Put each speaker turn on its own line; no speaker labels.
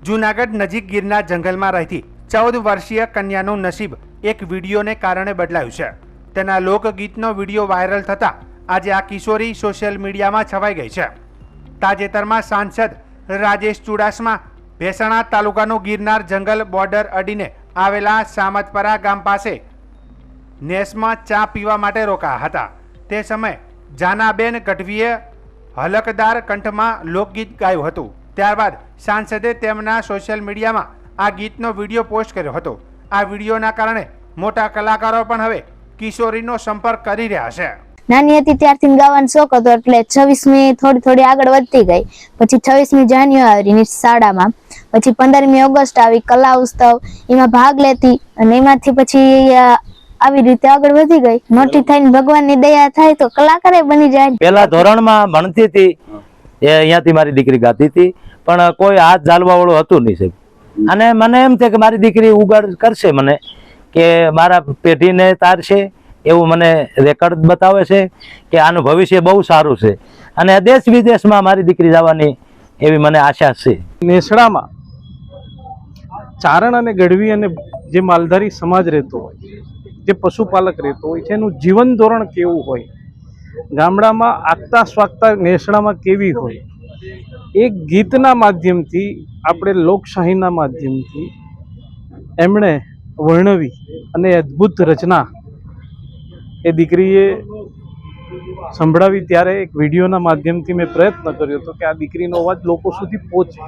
જૂનાગઢ નજીક ગીરના જંગલમાં રહેતી 14 વર્ષીય કન્યાનું નસીબ એક વિડીયોને કારણે બદલાયું છે। તેના લોકગીતનો વિડીયો વાયરલ થતાં આજે આ કિશોરી સોશિયલ મીડિયામાં છવાઈ ગઈ છે। તાજેતરમાં સાંસદ રાજેશ ચુડાસમા ભેસાણા તાલુકાનું ગિરનાર જંગલ બોર્ડર અડીને આવેલા સામતપરા ગામ પાસે નેસમાં ચા પીવા માટે રોકાયા હતા। તે સમયે જાનાબેન ગઢવીએ હલકદાર કંઠમાં લોકગીત ગાયું હતું। ત્યારબાદ સાંસદે તેમના સોશિયલ મીડિયામાં આ ગીતનો વિડીયો પોસ્ટ કર્યો હતો। આ વિડીયોના કારણે મોટા કલાકારો પણ હવે કિશોરીનો સંપર્ક કરી રહ્યા છે।
નાની હતી ત્યારથી ગાવાનો શોખ હતો એટલે 26મી થોડી આગળ વધતી ગઈ। પછી 26મી જાન્યુઆરીની શાળામાં, પછી 15મી ઓગસ્ટ આવી કલા ઉત્સવ, એમાં ભાગ લેતી અને એમાંથી પછી આવી રીતે આગળ વધી ગઈ। મોટી થઈને ભગવાનની દયા થાય તો કલાકાર બની જાય।
પહેલા ધોરણમાં ભણતી હતી, અહીંયાથી મારી દીકરી ગાતી હતી, પણ કોઈ હાથ ઝાલવા વાળું હતું નહીં સાહેબ। અને મને એમ છે કે મારી દીકરી ઉગાડ કરશે, મને કે મારા પેઢીને તારશે એવું મને રેકોર્ડ બતાવે છે કે આનું ભવિષ્ય બહુ સારું છે અને દેશ વિદેશમાં મારી દીકરી જવાની એવી મને આશા છે।
નેસડામાં ચારણ અને ગઢવી અને જે માલધારી સમાજ રહેતો હોય, જે પશુપાલક રહેતો હોય છે, એનું જીવન ધોરણ કેવું હોય, ગામડામાં આગતા સ્વાગતા નેસડામાં કેવી હોય, એક ગીતના માધ્યમથી આપણે લોકશાહીના માધ્યમથી એમણે વર્ણવી અને અદ્ભુત રચના એ દીકરીએ સંભળાવી। ત્યારે એક વિડીયોના માધ્યમથી મેં પ્રયત્ન કર્યો હતો કે આ દીકરીનો અવાજ લોકો સુધી પહોંચે।